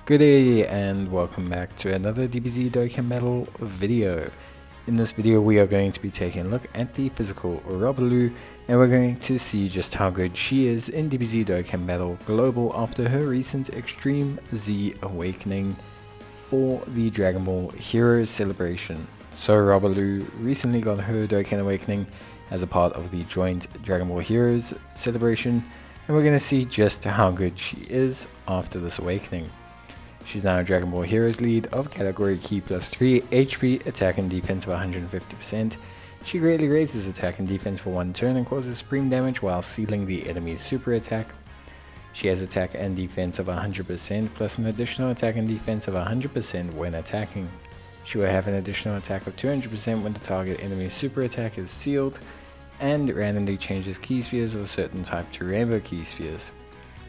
Good day and welcome back to another DBZ Dokkan Medal video. In this video we are going to be taking a look at the physical Robelu, and we're going to see just how good she is in DBZ Dokkan Medal Global after her recent Extreme Z Awakening for the Dragon Ball Heroes celebration. So Robelu recently got her Dokkan Awakening as a part of the joint Dragon Ball Heroes celebration, and we're going to see just how good she is after this awakening. She's now a Dragon Ball Heroes lead of category Key plus 3, HP, attack and defense of 150%. She greatly raises attack and defense for one turn and causes supreme damage while sealing the enemy's super attack. She has attack and defense of 100% plus an additional attack and defense of 100% when attacking. She will have an additional attack of 200% when the target enemy's super attack is sealed, and randomly changes key spheres of a certain type to rainbow key spheres.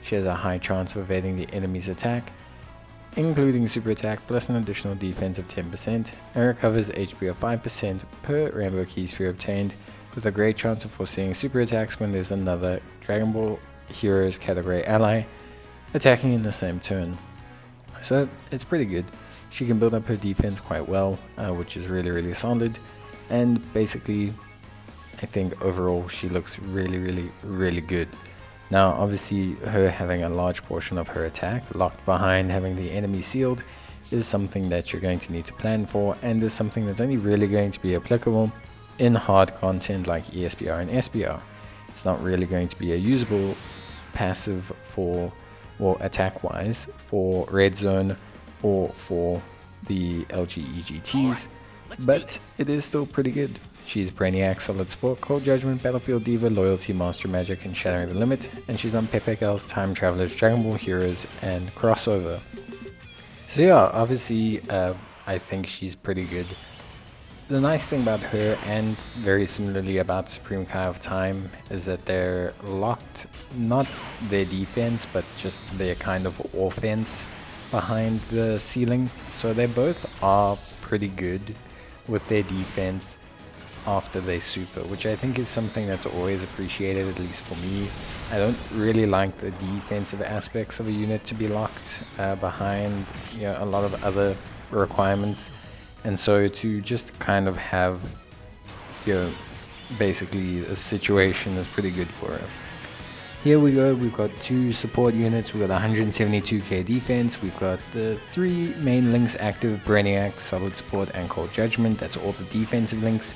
She has a high chance of evading the enemy's attack, including super attack plus an additional defense of 10%, and recovers HP of 5% per rainbow key sphere obtained, with a great chance of foreseeing super attacks when there's another Dragon Ball Heroes category ally attacking in the same turn. So it's pretty good. She can build up her defense quite well, which is really solid, and basically I think overall she looks really good. Now obviously her having a large portion of her attack locked behind having the enemy sealed is something that you're going to need to plan for, and is something that's only really going to be applicable in hard content like ESBR and SBR. It's not really going to be a usable passive for, well, attack wise, for Red Zone or for the LGEGTs, but it is still pretty good. She's Brainiac, Solid Support, Cold Judgment, Battlefield Diva, Loyalty, Master Magic, and Shattering the Limit, and she's on PPKL's Time Travelers, Dragon Ball Heroes, and Crossover. So yeah, obviously I think she's pretty good. The nice thing about her, and very similarly about Supreme Kai of Time, is that they're locked, not their defense, but just their kind of offense behind the ceiling. So they both are pretty good with their defense after they super, which I think is something that's always appreciated, at least for me. I don't really like the defensive aspects of a unit to be locked behind, you know, a lot of other requirements, and so to just kind of have, you know, basically a situation is pretty good for her. Here we go, we've got two support units. We've got 172k defense, we've got the three main links active: Brainiac, Solid Support, and Cold Judgment. That's all the defensive links.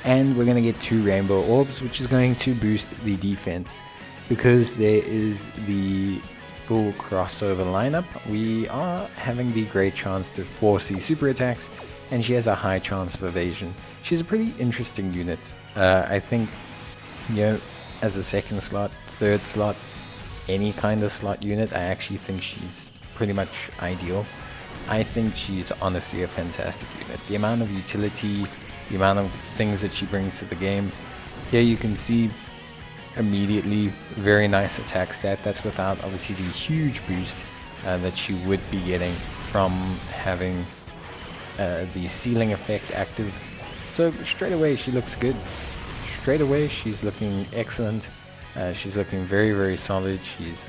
And we're going to get two rainbow orbs, which is going to boost the defense. Because there is the full crossover lineup, we are having the great chance to foresee super attacks, and she has a high chance of evasion. She's a pretty interesting unit. I think, you know, as a second slot, third slot, any kind of slot unit, I actually think she's pretty much ideal. I think she's honestly a fantastic unit. The amount of utility, the amount of things that she brings to the game. Here you can see immediately very nice attack stat. That's without obviously the huge boost that she would be getting from having the ceiling effect active. So straight away she looks good. Straight away she's looking excellent. She's looking very solid. She's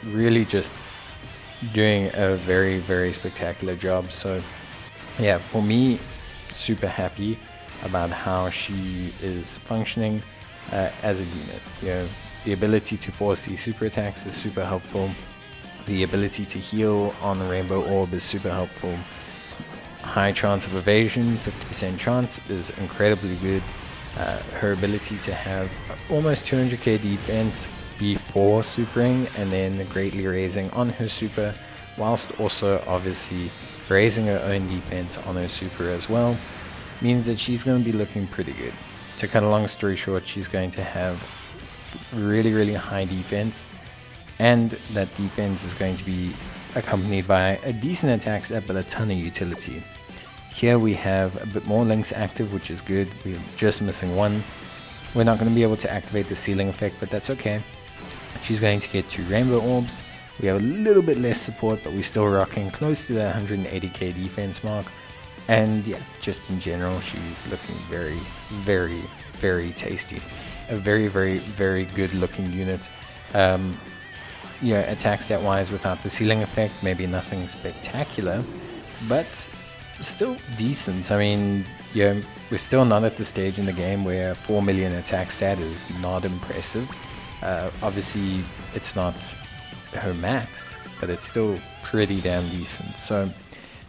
really just doing a very spectacular job. So yeah, for me, super happy about how she is functioning as a unit. You know, the ability to foresee super attacks is super helpful. The ability to heal on the Rainbow Orb is super helpful. High chance of evasion, 50% chance, is incredibly good. Her ability to have almost 200k defense before supering and then greatly raising on her super, whilst also obviously raising her own defense on her super as well, means that she's going to be looking pretty good. To cut a long story short, she's going to have really high defense, and that defense is going to be accompanied by a decent attack set but a ton of utility. Here we have a bit more links active, which is good. We're just missing one. We're not going to be able to activate the ceiling effect, but that's okay. She's going to get two rainbow orbs. We have a little bit less support, but we're still rocking close to the 180k defense mark. And yeah, just in general, she's looking very tasty. A very good looking unit. yeah, attack stat wise without the ceiling effect, maybe nothing spectacular, but still decent. I mean, yeah, we're still not at the stage in the game where 4 million attack stat is not impressive. Obviously, it's not her max, but it's still pretty damn decent. So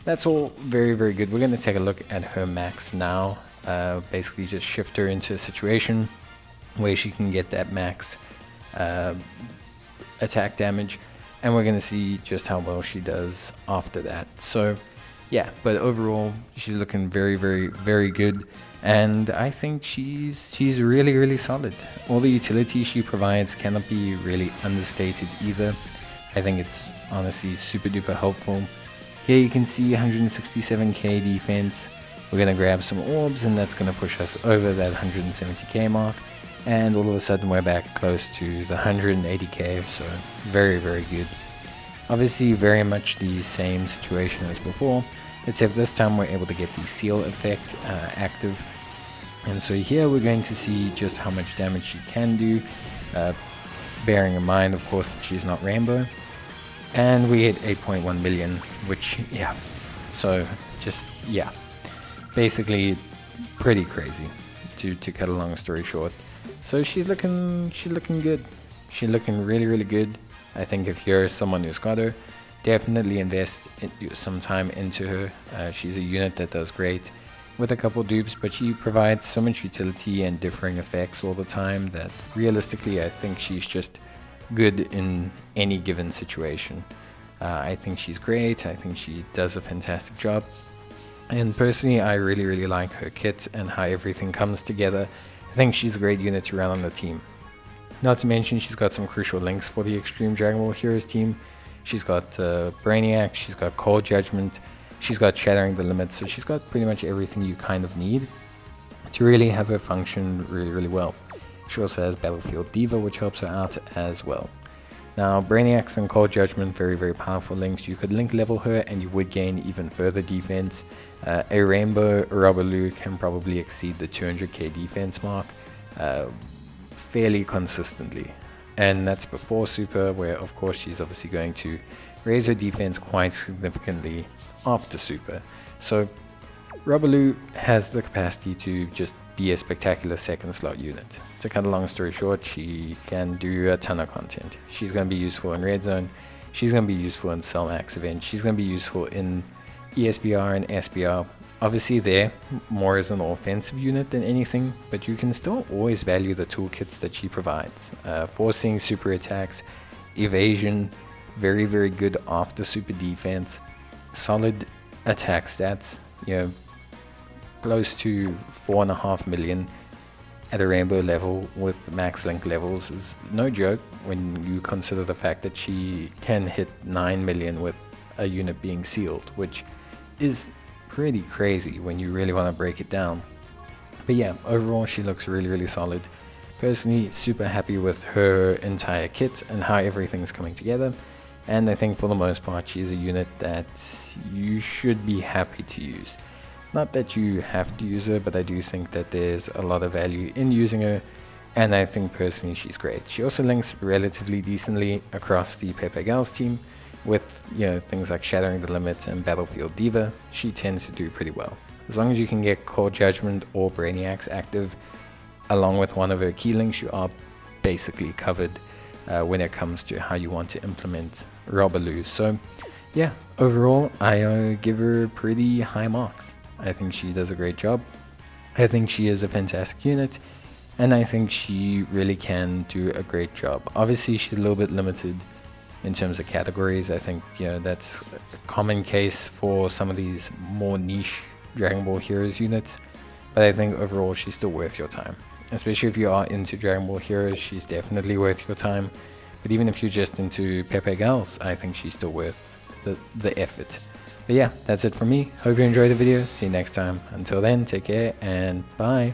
that's all very, very good. We're going to take a look at her max now. Basically just shift her into a situation where she can get that max attack damage, and we're going to see just how well she does after that. So yeah, but overall she's looking very, very, very good, and I think she's really, really solid. All the utility she provides cannot be really understated either. I think it's honestly super duper helpful. Here you can see 167k defense. We're going to grab some orbs, and that's going to push us over that 170k mark, and all of a sudden we're back close to the 180k, so very, very good. Obviously very much the same situation as before, except this time we're able to get the seal effect active, and so here we're going to see just how much damage she can do, bearing in mind of course that she's not Rainbow. And we hit 8.1 million, which, yeah, so just, yeah, basically pretty crazy to cut a long story short. So she's looking good. She's looking really, really good. I think if you're someone who's got her, definitely invest some time into her. She's a unit that does great with a couple dupes, but she provides so much utility and differing effects all the time that realistically I think she's just good in any given situation. I think she's great. I think she does a fantastic job, and personally I really, really like her kit and how everything comes together. I think she's a great unit to run on the team. Not to mention she's got some crucial links for the Extreme Dragon Ball Heroes team. She's got Brainiac, she's got Cold Judgment, she's got Shattering the Limit, so she's got pretty much everything you kind of need to really have her function really, really well. She also has Battlefield Diva, which helps her out as well. Now, Brainiacs and Cold Judgment, very, very powerful links. You could link level her and you would gain even further defense. A Rainbow Robelu can probably exceed the 200k defense mark fairly consistently. And that's before Super, where of course she's obviously going to raise her defense quite significantly after Super. So Robelu has the capacity to just be a spectacular second slot unit. To cut a long story short, she can do a ton of content. She's going to be useful in Red Zone, she's going to be useful in Cell Max events, she's going to be useful in ESBR and SBR. Obviously there, more as an offensive unit than anything, but you can still always value the toolkits that she provides. Forcing super attacks, evasion, very, very good after super defense, solid attack stats, you know, close to 4.5 million at a Rainbow level with max link levels is no joke when you consider the fact that she can hit 9 million with a unit being sealed, which is pretty crazy when you really want to break it down. But yeah, overall she looks really, really solid. Personally, super happy with her entire kit and how everything's coming together, and I think for the most part she's a unit that you should be happy to use. Not that you have to use her, but I do think that there's a lot of value in using her, and I think personally she's great. She also links relatively decently across the PHY Girls team with, you know, things like Shattering the Limit and Battlefield Diva. She tends to do pretty well. As long as you can get Cold Judgment or Brainiacs active along with one of her key links, you are basically covered when it comes to how you want to implement Robelu. So yeah, overall I give her pretty high marks. I think she does a great job. I think she is a fantastic unit, and I think she really can do a great job. Obviously she's a little bit limited in terms of categories. I think, you know, that's a common case for some of these more niche Dragon Ball Heroes units, but I think overall she's still worth your time. Especially if you are into Dragon Ball Heroes, she's definitely worth your time. But even if you're just into PHY Girls, I think she's still worth the effort. But yeah, that's it from me. Hope you enjoyed the video. See you next time. Until then, take care and bye.